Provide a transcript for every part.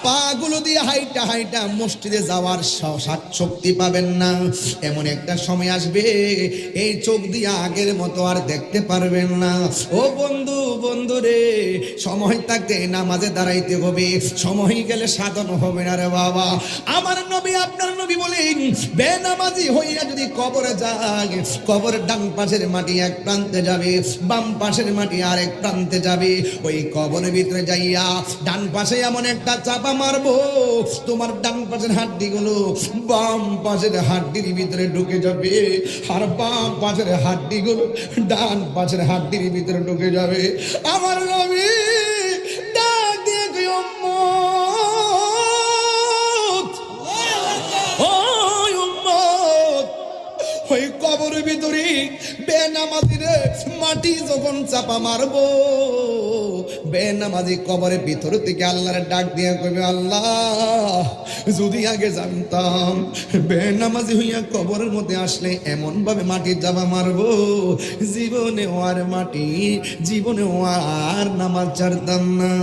পাগুলো দিয়ে হাইটা হাইটা মসজিদে যাওয়ার শক্তি পাবেন না। এমন একটা সময় আসবে এই চোখ দিয়ে আগের মতো আর দেখতে পারবেন না। ও বন্ধু, বন্ধু রে, সময় থাকতে নামাজে দাঁড়াইতে হবে, সময় গেলে সাধন হবে না রে বাবা। আমার নবী, আপনার নবী বলেন, বেনামাজি হইয়া যদি কবরে যায়, কবরের ডান পাশের মাটি এক প্রান্তে যাবে, বাম পাশের মাটি আরেক প্রান্তে যাবে। ওই কবরের ভিতরে যাইয়া ডান পাশে এমন একটা চাপা মারবো, তোমার ডান পাশের হাড্ডি গুলো বাম পাশের হাড্ডির ভিতরে ঢুকে যাবে, আর বাম পাশের হাড্ডি গুলো ডান পাশের হাড্ডির ভিতরে ঢুকে যাবে। আমার নবী ডাক দিয়ে কই, উম্মত, ও উম্মত, ওই কবরের ভিতরে বেনামাজিরে মাটি যখন চাপা মারবো, বেনামাজি কবরের ভিতর থেকে আল্লাহর ডাক দিয়ে কইবে, আল্লাহ যদি আগে জানতাম বেনামাজি হইয়া কবরের মধ্যে আসলে এমন ভাবে মাটির চাপা মারবো, জীবনে আর মাটি, জীবনে আর নামাজ ছাড়তাম না।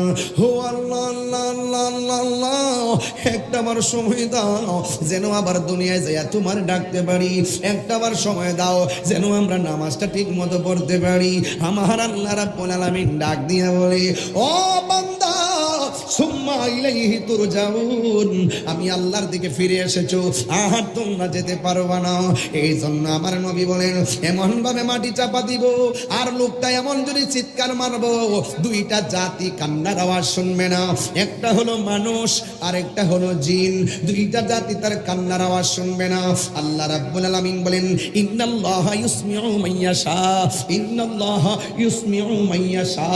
ও আল্লাহ আল্লাহ আল্লাহ আল্লাহ আল্লাহ, একটা বার সময় দাও যেন আবার দুনিয়ায় যাইয়া তোমার ডাকতে পারি, একটা বার সময় দাও যেন আমরা নামাজটা ঠিক মতো পড়তে পারি। আমার আল্লাহ রাব্বুল আলামিন ডাক দিয়া বলে, ও বান্দা, সুম্মা ইলাইহি তুরজাউন, আমি আল্লাহর দিকে ফিরে এসেছো, আর তোমরা যেতে পারবা না। এই জন্য আমার নবী বলেন, এমন ভাবে মাটি চাপা দিব, আর লোকটা এমন যদি চিৎকার মারবো, দুইটা জাতি কান্নার আওয়াজ শুনবে না। একটা হলো মানুষ আর একটা হলো জিন, দুইটা জাতি তার কান্নার আওয়াজ শুনবে না। আল্লাহ রাব্বুল আলামিন বলেন, ইন্নাল্লাহা ইউসমিউ মাইয়াশা, ইন্নাল্লাহা ইউসমিউ মাইয়াশা,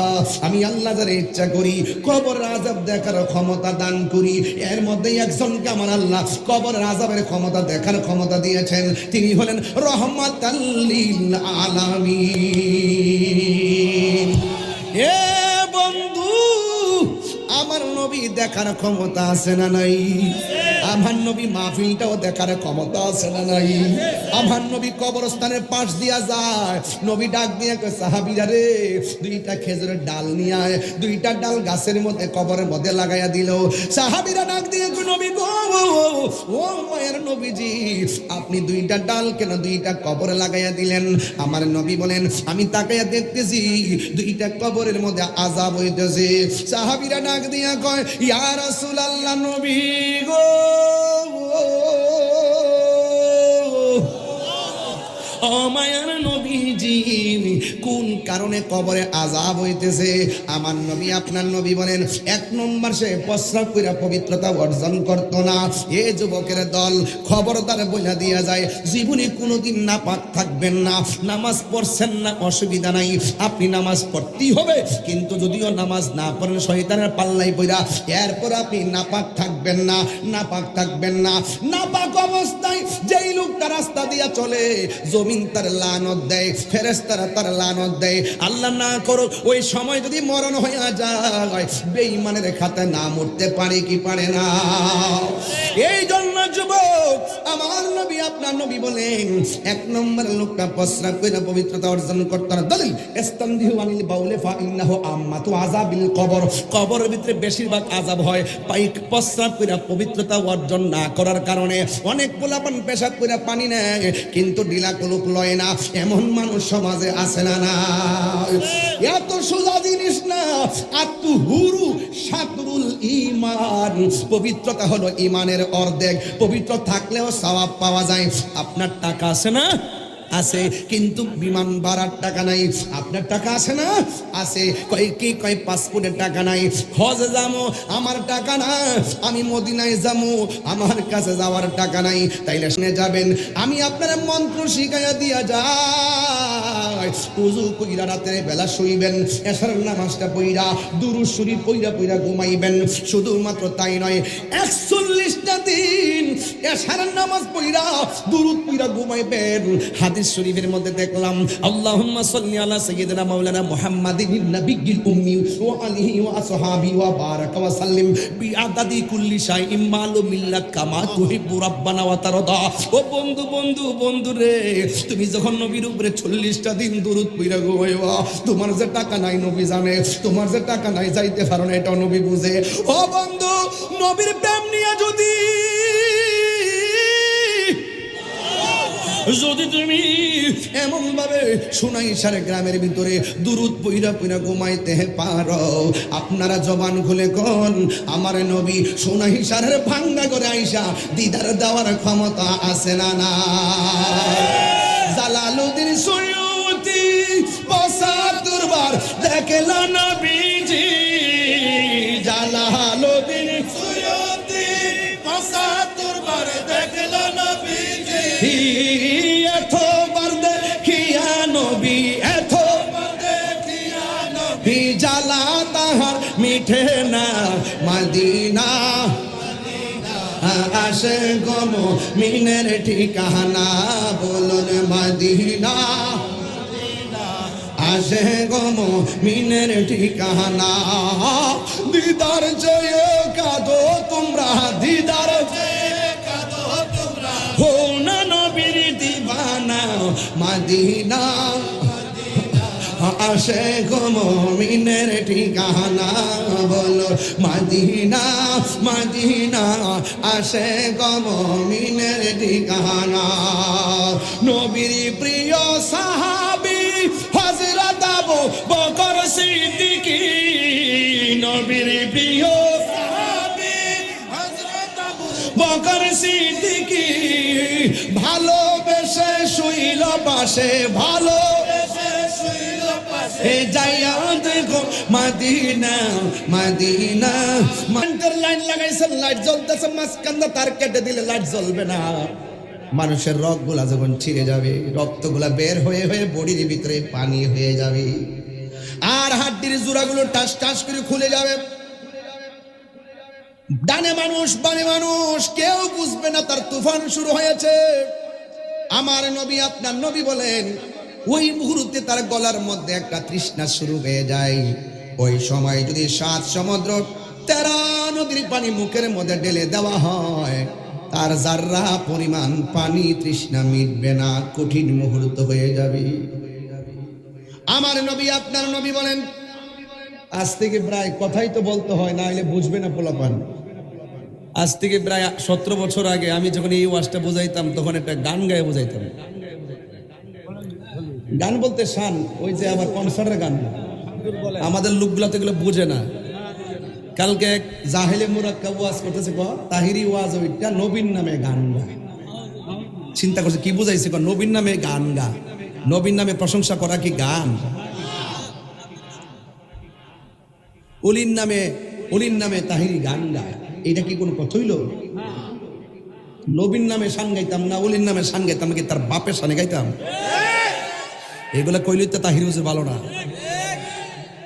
আমি আল্লাহ যারে ইচ্ছা করি কবর আযাব দেখার ক্ষমতা দান করি। এর মধ্যে একজনকে আমার আল্লাহ কবর আযাবের ক্ষমতা দেখার ক্ষমতা দিয়েছেন, তিনি হলেন রহমাতাল লিল আলামিন। এ বন্ধু, আমার নবী দেখার ক্ষমতা আছে না নাই? আমার নবী মাহফিলটাও দেখার ক্ষমতা আছে না নাই? আমার নবী কবরস্থানের পাশ দিয়া যায়, নবী ডাক দিয়ে কয়, সাহাবীরা রে, দুইটা খেজুরের ডাল নিয়ে আয়। দুইটা ডাল গাছের মধ্যে কবরের মধ্যে লাগাইয়া দিল। সাহাবীরা ডাক দিয়ে কয়, নবী গো, ও মায়ের নবীজি, আপনি দুইটা ডাল কেন দুইটা কবরে লাগাইয়া দিলেন? আমার নবী বলেন, আমি তাকাইয়া দেখতেছি দুইটা কবরের মধ্যে আযাব হইতেছে। সাহাবীরা ডাক দিয়া কয়, ইয়া রাসূলুল্লাহ, নবী গো, ও মায়ার নবীজি, কোন কারণে কবরে আযাব হইতেছে? আমার নবী, আপনার নবী বলেন, এক নম্বর, সে প্রস্রাব কইরা পবিত্রতা অর্জন করত না। এ যুবকের দল, খবরদার বইলা দিয়া যায়, জীবনে কোনোদিন নাপাক থাকবেন না। নামাজ পড়ছেন না, অসুবিধা নাই, আপনি নামাজ পড়তেই হবে, কিন্তু যদিও নামাজ না পড়েন শয়তানের পাল্লাই পইরা, এরপর আপনি নাপাক থাকবেন না, নাপাক থাকবেন না। নাপাক অবস্থায় যেই লোকটা রাস্তা দিয়া চলে, জমিন তার লানত দেয়, ফেরেশতারা তার লানত দেয়। আল্লাহ না করো ওই সময় যদি মরণ হইয়া যায়, বেঈমানের খাতায় নাম উঠতে পারে কি পারে না? এই জন্য যুবক, আমার নবী, আপনার নবী বলেন, এক নম্বর লোকটা প্রস্রাব কইরা পবিত্রতা অর্জন করতে না। দলিল, ইস্তানদিহু আনিল বাউলে ফা ইন্নাহু আম্মাতু আযাবিল কবর, কবরের ভিতরে বেশিরভাগ আযাব হয় পাইক প্রস্রাব কইরা পবিত্রতা অর্জন না করার কারণে। অনেক পোলাপান পেশাব কইরা পানি নেয়, কিন্তু ডিলা কলুক লয় না, এমন মানুষ সমাজে আছে না? না, এত সোজা জিনিস না। আত্মহুরু শাতরুল ঈমান, পবিত্রতা হলো ঈমানের অর্ধেক। পবিত্র থাকলেও সওয়াব পাওয়া যায়। আপনার টাকা আছে না? আছে, কিন্তু বিমান ভাড়ার টাকা নাই। আপনার টাকা আছে না? আছে। কয় কি কয় পাসপোর্টের টাকা নাই। হজে যাবো, আমার টাকা না। আমি মদিনায় যাবো, আমার কাছে যাওয়ার টাকা নাই। তাইলে শুনে যাবেন, আমি আপনার মন্ত্র শিখাইয়া দিয়া যাই। উযু কইরা রাতের বেলা শুইবেন, এশারের নামাজটা পইরা দুরূদ শরীফ পইরা পইরা ঘুমাইবেন। শুধুমাত্র তাই নয়, 41টা দিন এশারের নামাজ পইরা দুরূদ পইরা ঘুমাইবেন। হাদিস হাদিস শরীফের মধ্যে দেখলাম আল্লাহুম্মা সাল্লি আলা সাইয়্যিদিনা মাওলানা মুহাম্মাদিন নাবিয়্যিল উম্মি ওয়া আলিহি ওয়া আসহাবি ওয়া বারাকা ওয়া সাল্লিম বিআদাদি কুল্লি শাইইন মালুমিল্লাক কামা তুহিব্বু রাব্বানা ওয়া তারদা। ও বন্ধু বন্ধু বন্ধু রে, তুমি যখন নবীর উপরে 40টা দিন দুরূদ পড়া গোয়া, তোমার যে টাকা নাই নবী জানে, তোমার যে টাকা নাই যাইতে পারো না এটা নবী বুঝে। ও বন্ধু, নবীর প্রেম নিয়ে যদি তুমি এমন ভাবে সোনাই সারে গ্রামের ভিতরে দুরূদ পইরা পইরা ঘুমাইতে পারো, আপনারা জবান খুলে কোন আমার নবী সোনাই সারের ভাঙ্গা করে আইসা দিদার দেওয়ার ক্ষমতা আছে না? না। জালালউদ্দিন সৈয়দী ৭৫ বার দেখলা নবীজি, জালালউদ্দিন সৈয়দী ৭৫ বার দেখলা নবীজি, এতবার দেখিয়া নবী, এতবার দেখিয়া নবী, জ্বালা তাহার মিঠে না মদিনা, আসে গম মিনের ঠিকানা, বলুন মদিনা, আসে গম মিনের ঠিকানা। দিদার চেয়ে কাঁদো তোমরা, দিদার চেয়ে কাঁদো তোমরা, হো না নবীর দিবানা মদিনা, আসে গো মুমিনের ঠিকানা, বলো মদিনা, মদিনা, আসে গো মুমিনের ঠিকানা। নবীর প্রিয় সাহাবী হযরত আবু বকর সিদ্দিকী, নবীর প্রিয় সাহাবী হযরত আবু বকর সিদ্দিকী, ভালোবেসে শুইল পাশে, ভালোবেসে শুইল পাশে, যাইয়া দেখো মদিনা, মদিনা। মান্টার লাইন লাগাইছেন, লাইট জ্বলতেছে, মাঝখানটা তার কেটে দিলে লাইট জ্বলবে না। মানুষের রগগুলা যখন ছিঁড়ে যাবে, রক্তগুলা বের হয়ে হয়ে বডির ভিতরে পানি হয়ে যাবে, আর হাড্ডির জোড়াগুলো টাস টাস করে খুলে যাবে। ডানে মানুষ বামে মানুষ, কেউ বুঝবে না তার তুফান শুরু হয়েছে। আমার নবী আপনার নবী বলেন, ওই মুহূর্তে তার গলার মধ্যে একটা তৃষ্ণা শুরু হয়ে যায়। ওই সময় যদি 7 সমুদ্র 13 নদীর পানি মুখের মধ্যে ঢেলে দেওয়া হয়, তার জাররা পরিমাণ পানি তৃষ্ণা মিটবে না, কঠিন মুহূর্ত হয়ে যাবে। আমার নবী আপনার নবী বলেন, আজ থেকে প্রায় কথাই তো বলতে হয়, না হলে বুঝবে না পোলাপান। আজ থেকে প্রায় 17 বছর আগে আমি যখন এই ওয়াজটা বুঝাইতাম, তখন একটা গান গায়ে বুঝাইতাম। গান বলতে শান, ওই যে আবার কনসার্টের গান, আমাদের লোকগুলা তো এগুলো বুঝে না। কালকে এক জাহেলে মুরাক্কাব ওয়াজ করতেছে, তাহিরি ওয়াজ, ওইটা নবীর নামে গান গা। চিন্তা করছে কি বুঝাইছে, নবীর নামে গান গা, নবীর নামে প্রশংসা করা কি গান? অলির নামে তাহিরি গান গায়, এটা কি কোনো কথা হইল? নবীর নামে শান গাইতাম না, অলির নামে শান গাইতাম, কি তার বাপের শানে গাইতাম? এগুলা কইলেই তো তাহিরি হুজুর ভালো না।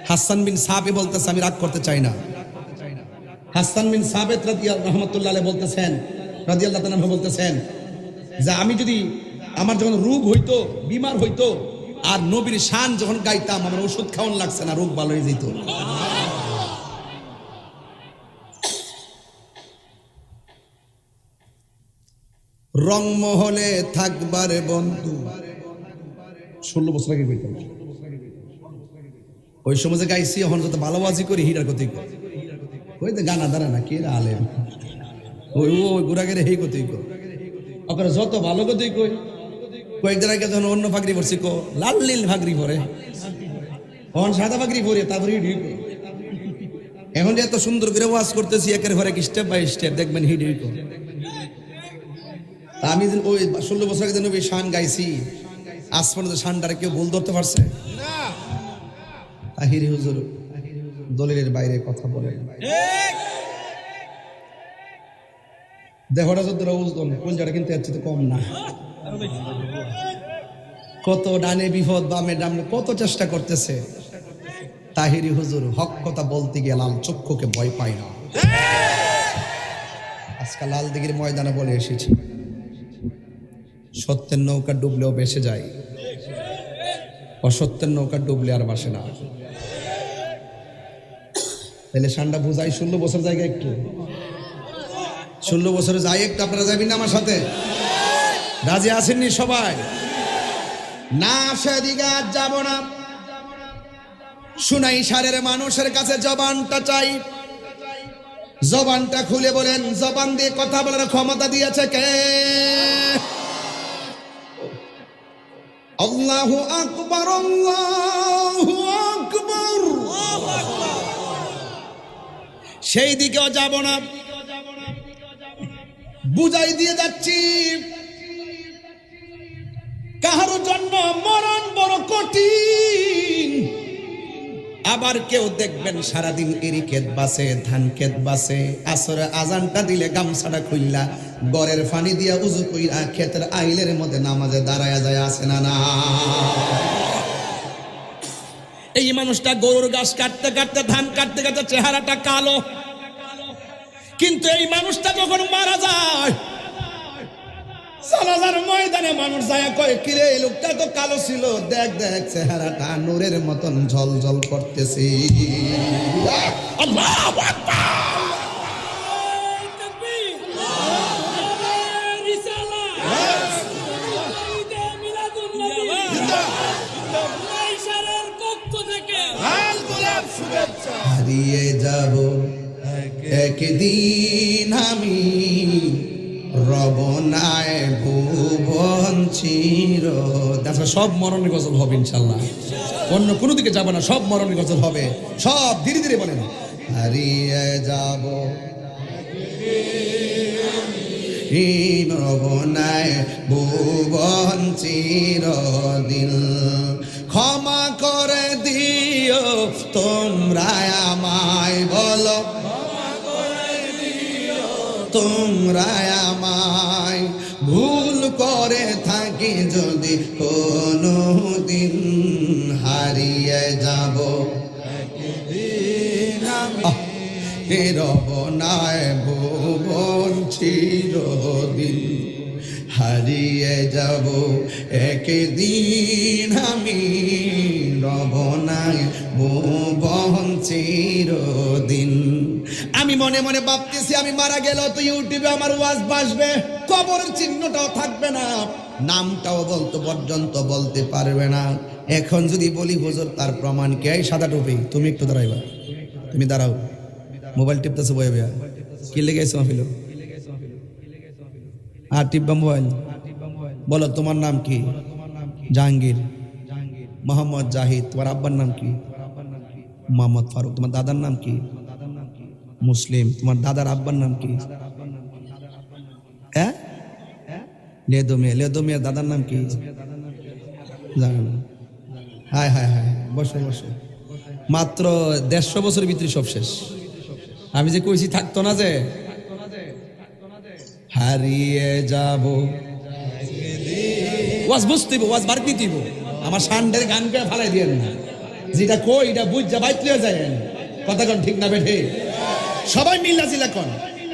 হাসান বিন সাবিত বলতেছে, আমি রাগ করতে চাই না, হাসান বিন সাবিত রাহমাতুল্লাহ আলাইহি বলতেছেন, রাদিয়াল্লাহু তাআলা বলতেছেন যে আমি যদি, আমার যখন রোগ হইতো, বিমার হইতো, আর নবীর শান যখন গাইতাম, আমার ওষুধ খাওয়ান লাগছে না, রোগ ভালো হয়ে যেত। রংমহলে থাকবারে বন্ধু, 16 বছর আগে গাইতাম, ওই সময় যে গাইছি, এখন যত ভালোবাসি করি হিটার কথি, ওই তো গানা দাঁড়া না, কে আলেম, ওই গুড়াগেরে হেই কথি, আপনারা যত ভালো কথি কই। কয়েকদিন আগে যখন অন্য ফাগরি পড়ছি, লাল নীল ফাগরি পরে, এখন সাদা ফাগরি পরে, তারপরে এখন যে এত সুন্দর করে ওয়াজ করতেছি, একের ঘরে স্টেপ বাই স্টেপ দেখবেন হিট। আমি ওই 16 বছর আগে ওই শান গাইছি, আজ পর্যন্ত শানটারে কেউ ভুল ধরতে পারছে? তাহিরি হুজুর দলিলের বাইরে কথা বলেন, দেহটা যত ওজন, কুলজাটা কিন্তু এর চেয়ে কম না। কত ডানে বিপদ, বামে ডামে কত চেষ্টা করতেছে। তাহিরি হুজুর হক কথা বলতে গিয়ে লাল চক্ষুকে ভয় পায় না। আজকাল লাল দিঘির ময়দানে বলে এসেছি, সত্যের নৌকা ডুবলেও ভেসে যায়, অসত্যের নৌকা ডুবলে আর ভাসে না। তাহলে সান্ডা বুঝাই 16 বছর জায়গায় একটু 16 বছরে যাই একটু, আপনারা যাবেন না আমার সাথে? রাজি আসেননি সবাই? না সেদিকে আজ যাব না। শুনাই সারের মানুষের কাছে জবানটা চাই, জবানটা খুলে বলেন, জবান দিয়ে কথা বলার ক্ষমতা দিয়েছে কে? আল্লাহু আকবার, আল্লাহু আকবার। সেই দিকেও যাব না, বুঝাই দিয়ে যাচ্ছি কাহার জন্য মরণ বড় কঠিন। আবার কেউ দেখবেন সারাদিন এরি ক্ষেত বাসে, ধান ক্ষেত বাসে, আসরে আজানটা দিলে গামছাটা খুললা গড়ের পানি দিয়া উজু কইরা ক্ষেতের আইলের মধ্যে নামাজে দাঁড়ায়া যায়, আসে না? না, এই মানুষটা গরুর ঘাস কাটতে কাটতে, ধান কাটতে কাটতে চেহারাটা কালো, কিন্তু এই মানুষটা যখন মারা যায় জানাজার ময়দানে মানুষ যায় কয়, কিরে এই লোকটা তো কালো ছিল, দেখ দেখ চেহারাটা নূরের মতন ঝলঝল করতেছে। আল্লাহু আকবার। হারিয়ে যাব একদিন আমি, রবনায় ভুবন চির। সব মরণের গজল হবে ইনশাল্লাহ, অন্য কোনো দিকে যাব না, সব মরণের গজল হবে, সব ধীরে ধীরে বলেন। হারিয়ে যাব রবনায় ভুবন চিরদিন, ক্ষমা করে দিও তোমরা আমায়, বলো তোমরা আমায়, ভুল করে থাকি যদি কোনো দিন, হারিয়ে যাব রবনায় ভুবন চিরদিন, হারিয়ে যাব একদিন আমি, রবনায় ভুবন চিরদিন। আমি মনে মনে ভাবতেছি আমি মারা গেল তো ইউটিউবে আমার ওয়াজ বাসবে, কবরের চিহ্নটাও থাকবে না, নামটাও বলতে পর্যন্ত বলতে পারবে না। এখন যদি বলি হুজুর তার প্রমাণ কে? সাদা টুপি, তুমি একটু দাঁড়াইবা, তুমি দাঁড়াও, মোবাইল টিপতেছে বয়ে বয়া, কি লেগেছে মাহফিল? আর টিপবা মোবাইল, বলো তোমার নাম কি? জাহাঙ্গীর, মোহাম্মদ জাহিদ। তোমার আব্বার নাম কি? মোহাম্মদ ফারুক। তোমার দাদার নাম কি? মুসলিম। তোমার দাদার আব্বার নাম কি? লেদো মিয়া। লেদো মিয়ার দাদার নাম কি জানো না? হায় হায় হায়, বসো বসো। মাত্র 150 বছরের ভিতরে সব শেষ। আমি যে কইছি থাকতো না, যে হারিয়ে যাব, ওয়াজ বুঝতে হইব, ওয়াজ বাড়ি দিতে হইব। আমার সান্ডের গান কে ফালাই দিয়েন না, যেটা কই এটা বুঝা বাইতলে যায়, কথা কোন ঠিক না বেঠে? সবাই মিল্লা জিলা কোন,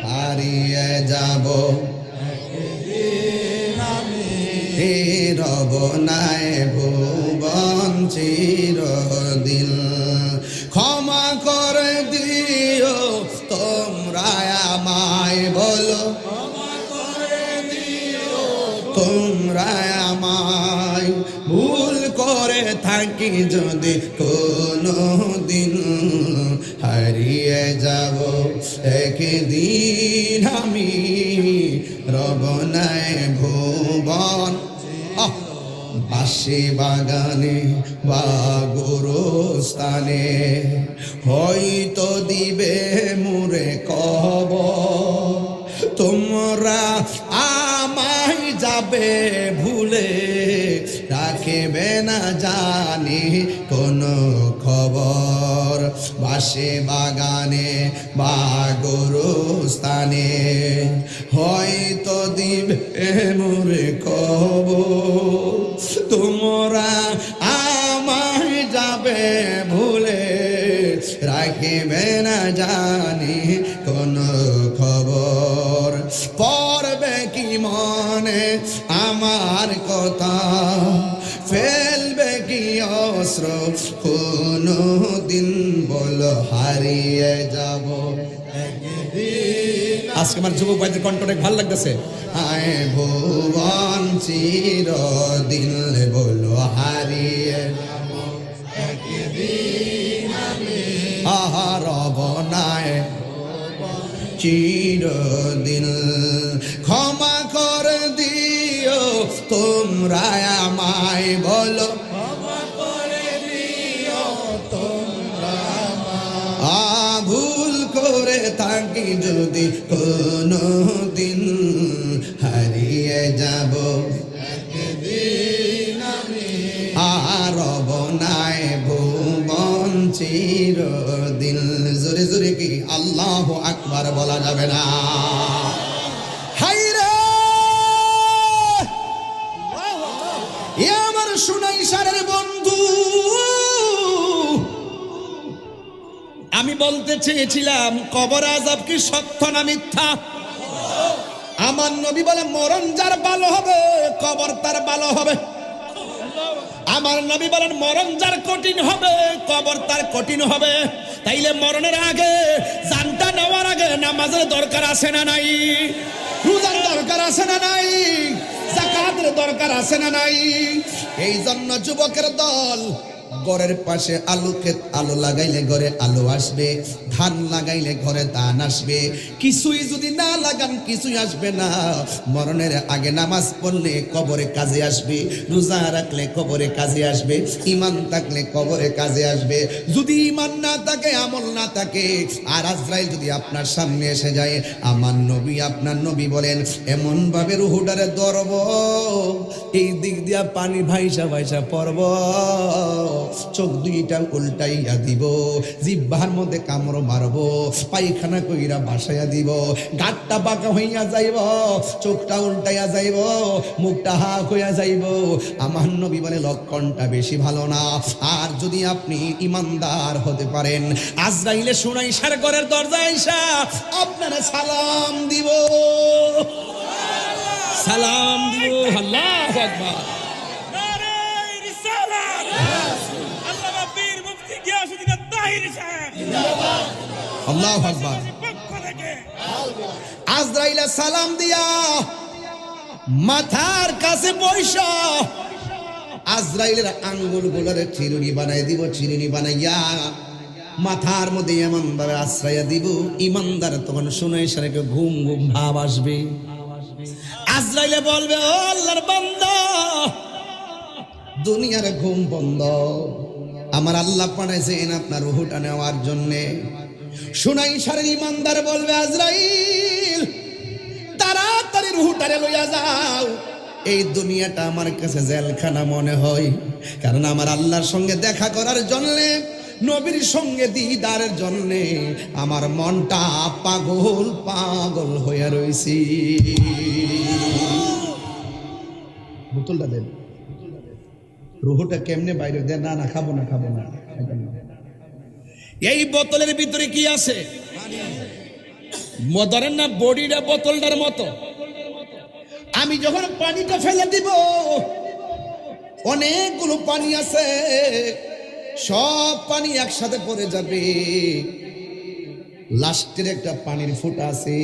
হারিয়ে যাব রবনায় ভুবন চিরদিন, ক্ষমা করে দিও তোমরা আমায়, বলো তোমরা আমায়, ভুল করে থাকি যদি কোনো দিন, হারিয়ে যাব একদিন আমি, রবনায় ভুবন। বাঁশি বাগানে বা গোরস্থানে হয়তো দিবে মুরে কবর, তোমরা আমায় যাবে ভুলে, রাখবে না জানি কোনো খবর। বাঁশি বাগানে বা গোরস্থানে হয়তো দিবে মোরে কবর, তোমরা আমায় যাবে ভুলে, রাখবে না জানি কোনো খবর। পড়বে কি মনে আমার যাবার কথা, ফেলবে কি অস্ত্র কোনো দিন বলো হারিয়ে যাব। আজকে আমার যুবক ভাইদের কণ্ঠ অনেক ভালো লাগতেছে। আয় ভুবন চিরদিন বলো হারিয়ে যাব, একদিন আমি রব নাই চিরদিন। ক্ষমা করে দিও তোমরা আমায়, বলো ক্ষমা করে দিও তোমরা আমায়, ভুল করে থাকি যদি কোনো দিন হারিয়ে যাব, একদিন আমি রব নাই ভুবন চিরদিন। জোরে জোরে কি আল্লাহু আকবার বলা যাবে না? হায়রে এ আমার সুনাই সারের বন্ধু, আমি বলতে চেয়েছিলাম কবর আযাব কি সত্য না মিথ্যা? আমার নবী বলে মরণ যার ভালো হবে কবর তার ভালো হবে। আমার নবী বলেন মরণ যার কঠিন হবে কবর তার কঠিন হবে। তাইলে মরণের আগে, জানটা নেওয়ার আগে নামাজের দরকার আছে না নাই? রোজার দরকার আছে না নাই? যাকাতের দরকার আছে না নাই? এই জন্য যুবকের দল, ঘরের পাশে আলু ক্ষেত, আলু লাগাইলে ঘরে আলু আসবে, ধান লাগাইলে ঘরে ধান আসবে। কিছুই যদি না লাগান কিছুই আসবে না। মরণের আগে নামাজ পড়লে কবরে কাজে আসবে, রোজা রাখলে কবরে কাজে আসবে, ঈমান থাকলে কবরে কাজে আসবে। যদি ঈমান না থাকে, আমল না থাকে, আর আজরাইল যদি আপনার সামনে এসে যায়, আমার নবী আপনার নবী বলেন এমন ভাবে রুহুটারে ধরব, এই দিক দিয়া পানি ভাইসা ভাইসা পড়ব, চোখ দুইটা উল্টাইয়া দিব, জিহ্বার মধ্যে কামড় মারব, পায়খানা কইরা ভাসাইয়া দিব, গাঁটটা বাঁকা হইয়া যাইব, চোখটা উল্টাইয়া যাইব, মুখটা হাঁ হইয়া যাইব। আমার নবী বলে লক্ষণটা বেশি ভালো না। আর যদি আপনি ইমানদার হতে পারেন, আজরাইলে সুনাইশার ঘরের দরজায় আইসা আপনারা সালাম দিব, সালাম দিব। আল্লাহু আকবার। আল্লাহু আকবার। আজরাইল সালাম দিয়া মাথার কাছে বৈশা আজরাইলের আঙ্গুল গুলোরে চিরুনি বানাই দিব, চিরুনি বানাইয়া মাথার মধ্যে এমন ভাবে আশ্রয়া দিব, ইমানদার তখন শুনে সারাকে ঘুম ঘুম ভাব আসবে। আজরাইলে বলবে ও আল্লাহর বান্দা, দুনিয়ার ঘুম বন্ধ, আমার আল্লাহ পাঠাইছেন আপনার রুহটা নেওয়ার জন্যে। শুনাই সারের ইমানদার বলবে আজরাইল তাড়াতাড়ি রুহটারে লইয়া যাও, এই দুনিয়াটা আমার কাছে জেলখানা মনে হয়। কারণ আমার আল্লাহর সঙ্গে দেখা করার জন্যে, নবীর সঙ্গে দিদারের জন্যে আমার মনটা পাগল পাগল হইয়া রইছি। বোতলটা দেন, রুহটা কেমনে বাইরে দেন? না না খাবো না, খাবো না। এই বোতলের ভিতরে কি আছে? ধরেন না বডিটা বোতলটার মতো। আমি যখন পানিটা ফেলে দিব, অনেকগুলো পানি আছে, সব পানি একসাথে পড়ে যাবে। লাস্টের একটা পানির ফোঁটা আছে,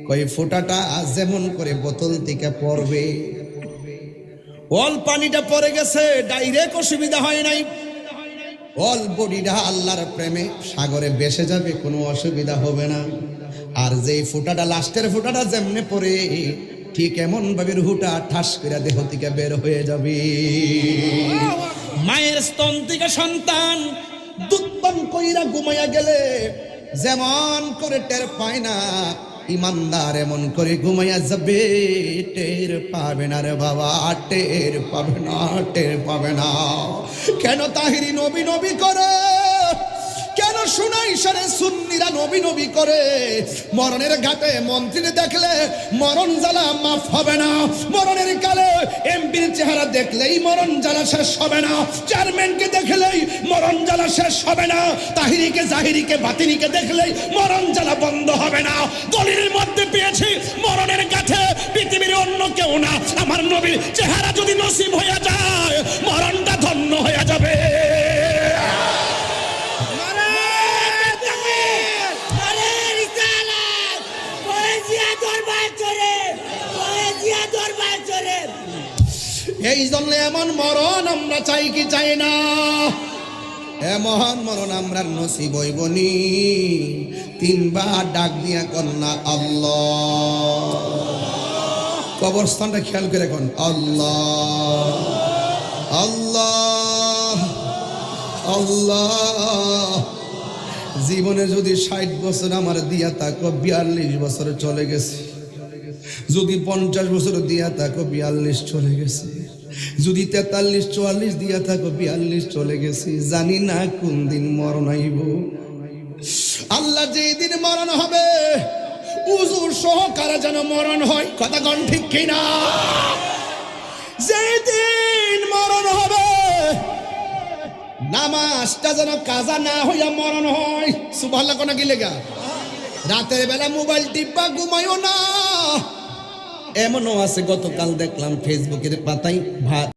কই ফোঁটাটা যেমন করে বোতল থেকে পড়বে, অল পানিটা পড়ে গেছে, ডাইরেক্ট অসুবিধা হয় নাই। অল বডিটা আল্লাহর প্রেমে সাগরে ভেসে যাবে, কোনো অসুবিধা হবে না। আর যেই ফোঁটাটা, লাস্টের ফোঁটাটা যেমনে পড়ে, ঠিক এমন ভাবে রুহটা ঠাস করে দেহ থেকে বের হয়ে যাবে। মায়ের স্তন থেকে সন্তান দুধ পান কইরা ঘুমাইয়া গেলে যেমন করে টের পায় না, ইমানদার এমন করে ঘুমাইয়া যাবে, টের পাবে না রে বাবা, টের পাবে না, টের পাবে না। কেন তাহিরি নবী নবী করে? কেন শোনাই সারে সুন্নিরা নবী নবী করে, মরণের ঘাটে মন্ত্রী দেখলে মরণ জ্বালা মাফ হবে না, মরণের কালে এমপির চেহারা দেখলেই মরণ জ্বালা শেষ হবে না, চেয়ারম্যানকে দেখলেই মরণ জ্বালা শেষ হবে না, তাহিরিকে জাহিরিকে বাতিনিকে দেখলেই মরণ জ্বালা বন্ধ হবে না। দলিলের মধ্যে পেয়েছি মরণের কাছে পৃথিবীর অন্য কেউ না, আমার নবীর চেহারা যদি নসিব হয়ে যায় মরণটা ধন্য হয়ে যাবে। এই জন্য এমন মরণ আমরা চাই কি চাই না? এমন মরণ আমরা নসিব হইবনি। তিনবার ডাক দিয়া কন্যা আল্লাহ। কবরস্থানটা খেয়াল করে কোন আল্লাহ আল্লাহ আল্লাহ। জীবনে যদি 60 বছর আমার দিয়া থাকো 42 বছর চলে গেছে, যদি 50 বছর দিয়া থাকো 42 চলে গেছে, যদি 43 44 দিয়া থাকো 42 চলে গেছে, জানি না কোন দিন মরণ আইব। আল্লাহ যেদিন মরণ হবে উজু সহকারে যেন মরণ হয়, কথা কোন ঠিক কিনা? যেদিন মরণ হবে নামাজটা যেন কাজা না হইয়া মরণ হয়। সুবহানাল্লাহ কোন কি লেগা? রাতের বেলা মোবাইল টিপা ঘুমাইও না। এমনও আছে, গতকাল দেখলাম ফেসবুকের পাতায়